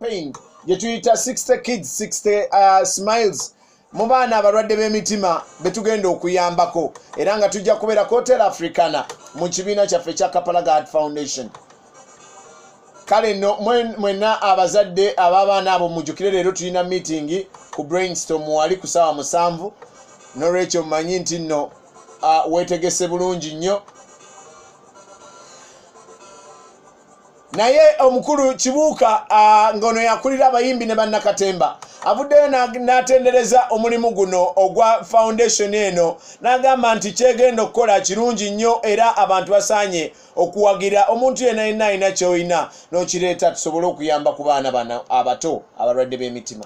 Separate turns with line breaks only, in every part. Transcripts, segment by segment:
Pain yetuyita 60 kids 60 smiles mu baana abalwadde b'emitima betugenda okuyambako era nga tujja kubeera ku Hotel Africana mu kibiina kyaffe kya Kapalaga Heart Foundation. Kale no mwenna abazadde ab'abaana abo mujjukire leero tulina meeting ku brainstorm wali ku ssaawa 7 n'olwekyo mmanyi nti nno weetegese bulungi nnyo. Naye omukulu Kibuuka ngono yakulira abayimbi ne bannakatemba avuddeyo n'atendereza omulimu guno ogwa foundation eno n'agamba nti kyegenda okukola kirungi nnyo era abantu basaanye okuwagira omuntu yenna alina ky'olina n'okireeta tusobole okuyamba ku baana bano abato abalwadde b'emitima.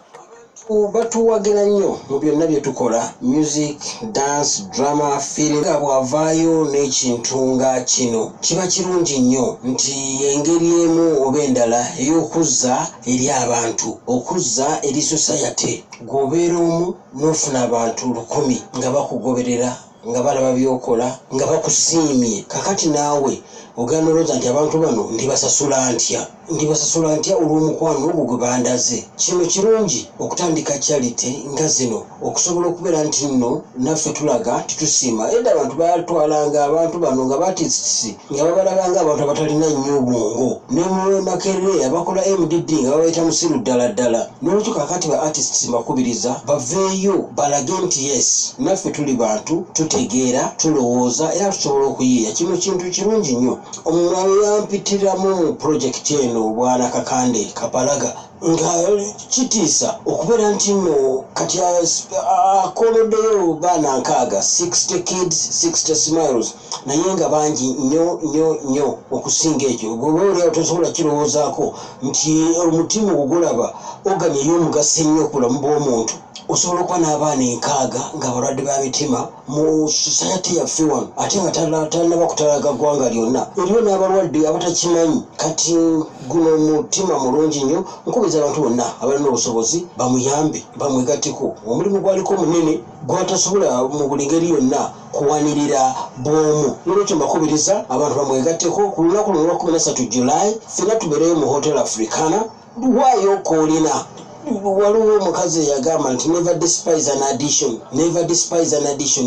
Batuwagira nnyo mu byonna bye tukola, music, dance, drama, film. Nga bw'avaayo n'ekintu nga kino kiba kirungi nnyo nti engeri emu oba endala ey'okuzza eri abantu, okuzza eri society. Gw'obeera omu n'ofuna abantu 100 nga bakugoberera, nga balaba by'okola, nga bakusiimye. Kakati naawe ogenda olowooza nti abantu bano ndibasasula ntya olw'omukwano ogwo gwe bandaze. Kino kirungi okutandika charity nga zino okusobola okubeera nti nno naffe tulaga titusiima. Edda abantu batwalanga abantu bano nga batisi nga babalabanga abantu abatalina nnyo obwongo ne mu Makerere abakola MDD nga babayita musiru ddala. N'olwekyo kakati ba artists mbakubiriza baveeyo balage nti yes naffe tuli bantu tutegeera tulowooza era tusobola okuyiiya. Kino kintu kirungi nnyo. Omwana yampitiramu project eno bwana Kakande Kapalaga nga kitiisa okubeera nti nno kati akoloddeyo baana nkaaga 60 kids 60 smiles naye nga bangi nnyo okusinga ekyo. Gwe olyawo tosobola kirowoozaako nti omutima ogulaba oganya ey'omugaso ennyo ku bulamu bw'omuntu. Osobola okuba n'abaana enkaaga nga balwadde ba mitima mu society yaffe wano ate nga talina bakutalaga ggwanga lyonna. Eriyo n'abalwadde abatakimanyi. Kati guno mutima mulungi nnyo. Nkubiriza abantu bonna abalina obusobozi bamuyambe bamwegatteko. Omulimu gwaliko munene gwatasobola mu buli ngeri yonna kuwanirira bw'omu. N'olwekyo mbakubiriza abantu bamwegatteko ku lunaku luno lwa 13 July ffenna tubeereyo mu Hotel Africana. Waayo koolina waliwo omukazi yagamba nti never despise an addition.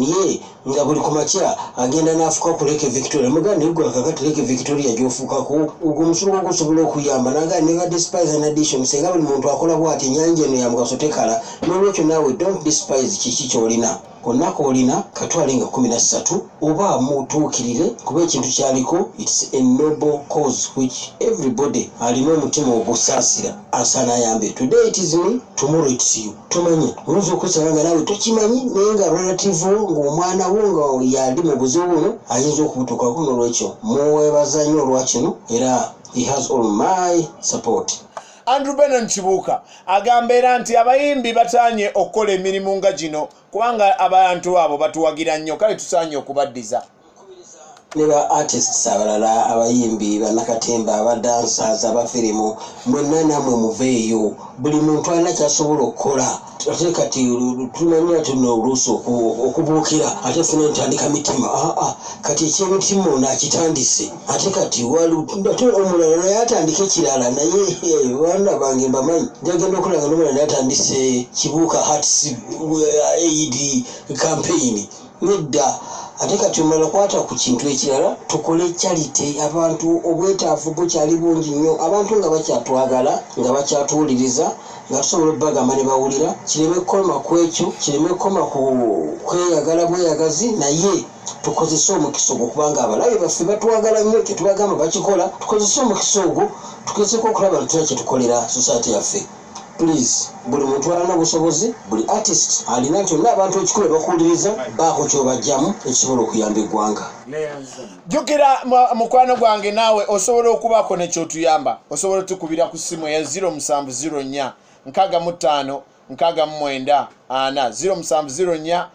Ye nga buli kumakya agenda n'afuka ku Lake Victoria. Muganda igwa kakati Lake Victoria gy'ofukako ogwo omusulo gusobola okuyamba naga never despise an addition. Senga buli muntu akola bw'ati ennyanja eno ya mugaso tekala. N'olwekyo naawe don't despise kiki ky'olina. Konna koolina katwalenga 13 oba mutuukirire kuba ekintu kyaliko. It's a noble cause which everybody alina omutima ogusaasira asaana ayambe. Today it is me, tomorrow it's you. Tumanye oyinza okwesanga nga naawe tokimanyi naye nga relative ng'omwana wo nga yali mu buzibu buno ayinza okubutuukako. N'olwekyo muweebaza nnyo olwa kino era he has all my support.
Andrew Benon Kibuuka agamba era nti abayimbi bataanye okukola emirimu nga gino kubanga abantu abo batuwagira nnyo kale tusaanye okubaddiza.
Ne ba artists abalala abayimbi bannakatemba abadancers abafirimu mwenna namwe muveeyo buli muntu alina kyasobola okukola. Ate kati tumanya tulina oluusi okubuukira ate funa ntandika mitima kati ekyemitima ono akitandise ate kati ate omulala naye atandika ekirala naye baana bange mbamanyi njagenda okulanga n'omulala naye atandise Kibuuka Hearts Aid campaign nedda. Ate kati omala kwata ku kintu ekirala tukole charity. Abantu obwetaavu bukyali bungi nnyo. Abantu nga bakyatwagala nga bakyatuwuliriza nga tusobola obbagamba ne bawulira. Kireme kukoma ku ekyo, kireme kukoma ku kweyagala bweyagazi naye tukozese omukisa ogwo kubanga abalabe baffe batwagala nnyo kye tubagamba bakikola. Tukozese omukisa ogwo tukozeseko okulaba nti tulina kye tukolera society yaffe. Please buli muntu alina obusobozi, buli artist alina kyonna abantu ekikulu bakuwuliriza baako kyobajjamu ekisobola okuyamba eggwanga.
Jjukira mukwano gwange naawe osobola okubaako nekyotuyamba. Osobola tukubira ku ssimu ya 0704 65 69 4 0704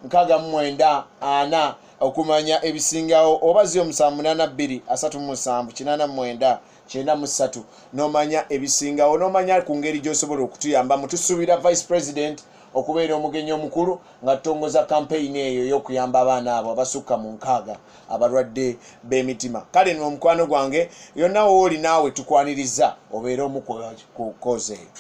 65 69 okumanya ebisingawo oba 0782 37 89 nomanya ebisingawo nomanya ku ngeri gy'osobola okutuyamba. Mutusubira Vice President okubeera omugenyi omukulu nga tutongoza kampeyini eyo y'okuyamba abaana abo abasukka mu 6 abalwadde b'emitima. Kale no mukwano gwange yonna wooli naawe tukwaniriza obeere omu ku koze eyo.